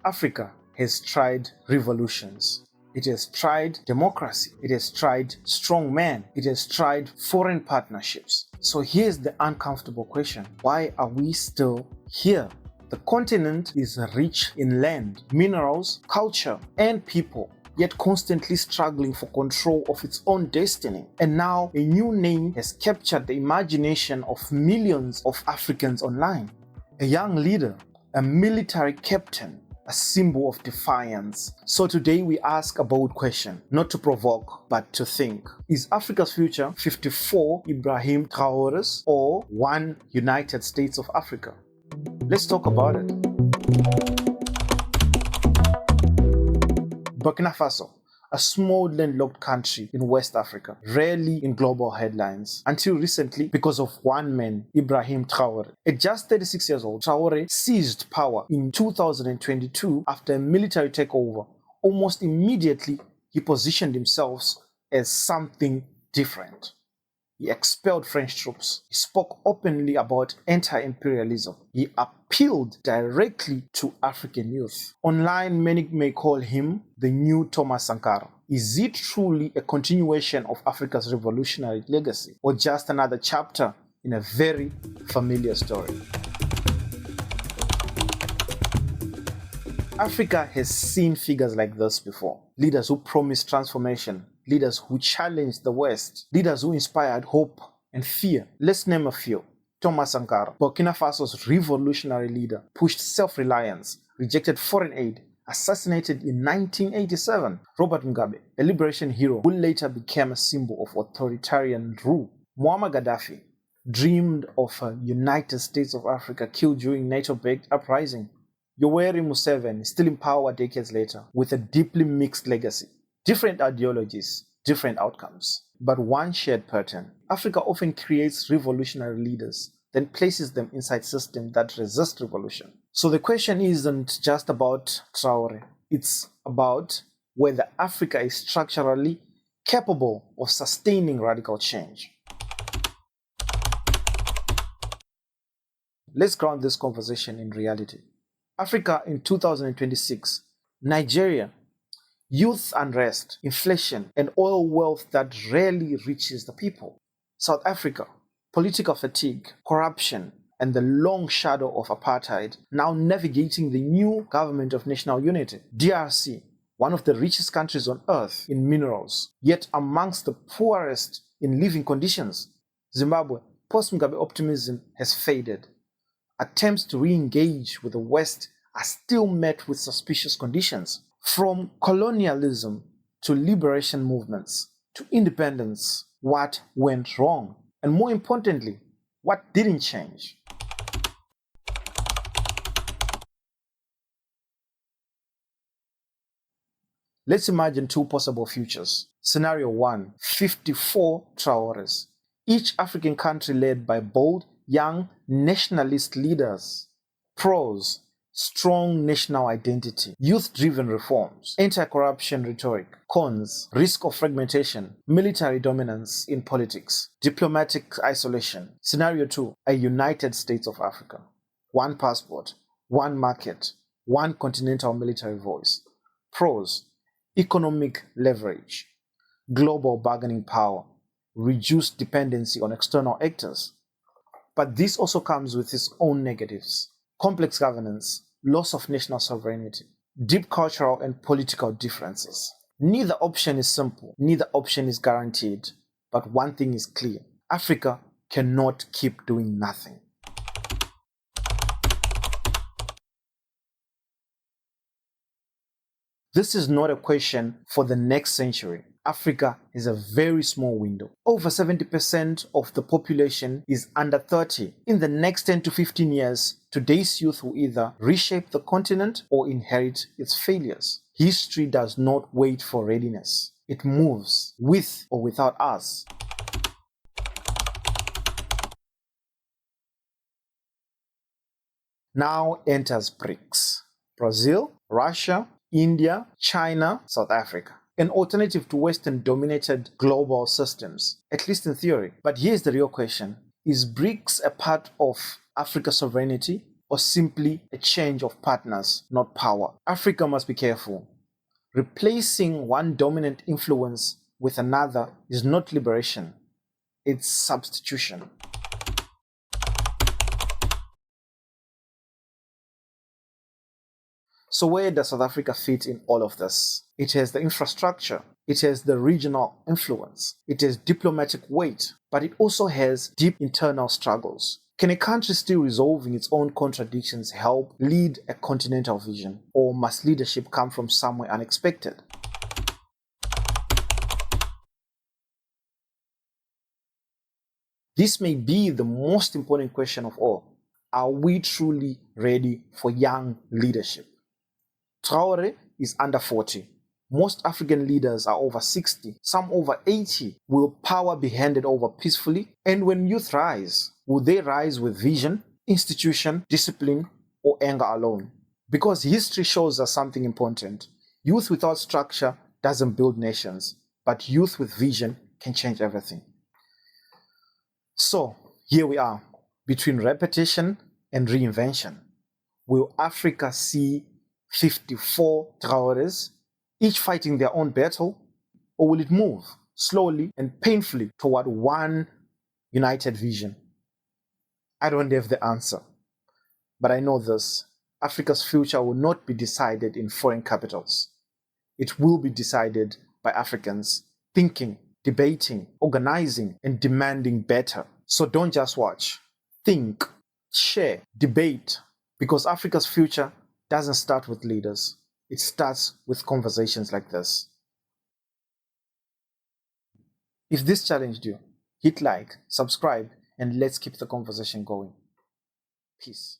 Africa has tried revolutions. It has tried democracy. It has tried strong men. It has tried foreign partnerships. So here's the uncomfortable question. Why are we still here? The continent is rich in land, minerals, culture, and people, yet constantly struggling for control of its own destiny. And now a new name has captured the imagination of millions of Africans online. A young leader, a military captain, a symbol of defiance. So today we ask a bold question, not to provoke, but to think. Is Africa's future 54 Ibrahim Traorés or one United States of Africa? Let's talk about it. Burkina Faso, a small landlocked country in West Africa, rarely in global headlines, until recently because of one man, Ibrahim Traoré. At just 36 years old, Traoré seized power in 2022 after a military takeover. Almost immediately, he positioned himself as something different. He expelled French troops. He spoke openly about anti-imperialism. He appealed directly to African youth. Online, many may call him the new Thomas Sankara. Is it truly a continuation of Africa's revolutionary legacy, or just another chapter in a very familiar story? Africa has seen figures like this before. Leaders who promised transformation, leaders who challenged the West, leaders who inspired hope and fear. Let's name a few. Thomas Sankara, Burkina Faso's revolutionary leader, pushed self-reliance, rejected foreign aid, assassinated in 1987. Robert Mugabe, a liberation hero who later became a symbol of authoritarian rule. Muammar Gaddafi dreamed of a United States of Africa, killed during NATO-backed uprising. Yoweri Museveni, still in power decades later, with a deeply mixed legacy. Different ideologies, different outcomes, but one shared pattern. Africa often creates revolutionary leaders, then places them inside systems that resist revolution. So the question isn't just about Traoré, it's about whether Africa is structurally capable of sustaining radical change. Let's ground this conversation in reality. Africa in 2026, Nigeria, youth unrest, inflation, and oil wealth that rarely reaches the people. South Africa, political fatigue, corruption, and the long shadow of apartheid, now navigating the new government of national unity. DRC, one of the richest countries on earth in minerals, yet amongst the poorest in living conditions. Zimbabwe, post-Mugabe optimism has faded. Attempts to re-engage with the West are still met with suspicious conditions. From colonialism to liberation movements to independence, what went wrong? And more importantly, what didn't change? Let's imagine two possible futures. Scenario 1, 54 Traorés. Each African country led by bold, young nationalist leaders. Pros: strong national identity, youth-driven reforms, anti-corruption rhetoric. Cons: risk of fragmentation, military dominance in politics, diplomatic isolation. Scenario 2, a United States of Africa. One passport, one market, one continental military voice. Pros: economic leverage, global bargaining power, reduced dependency on external actors. But this also comes with its own negatives. Complex governance, loss of national sovereignty, deep cultural and political differences. Neither option is simple, neither option is guaranteed, but one thing is clear: Africa cannot keep doing nothing. This is not a question for the next century. Africa is a very small window. Over 70% of the population is under 30. In the next 10 to 15 years, today's youth will either reshape the continent or inherit its failures. History does not wait for readiness. It moves, with or without us. Now enters BRICS. Brazil, Russia, India, China, South Africa. An alternative to Western-dominated global systems, at least in theory. But here's the real question. Is BRICS a part of Africa's sovereignty, or simply a change of partners, not power. Africa must be careful. Replacing one dominant influence with another is not liberation, it's substitution. So where does South Africa fit in all of this? It has the infrastructure, it has the regional influence, it has diplomatic weight, but it also has deep internal struggles. Can a country still resolving its own contradictions help lead a continental vision, or must leadership come from somewhere unexpected? This may be the most important question of all. Are we truly ready for young leadership? Traoré is under 40. Most African leaders are over 60, some over 80. Will power be handed over peacefully? And when youth rise, will they rise with vision, institution, discipline, or anger alone? Because history shows us something important. Youth without structure doesn't build nations, but youth with vision can change everything. So, here we are, between repetition and reinvention. Will Africa see 54 Traorés, each fighting their own battle, or will it move slowly and painfully toward one united vision? I don't have the answer, but I know this: Africa's future will not be decided in foreign capitals. It will be decided by Africans thinking, debating, organizing, and demanding better. So don't just watch. Think, share, debate, because Africa's future doesn't start with leaders. It starts with conversations like this. If this challenged you, hit like, subscribe, and let's keep the conversation going. Peace.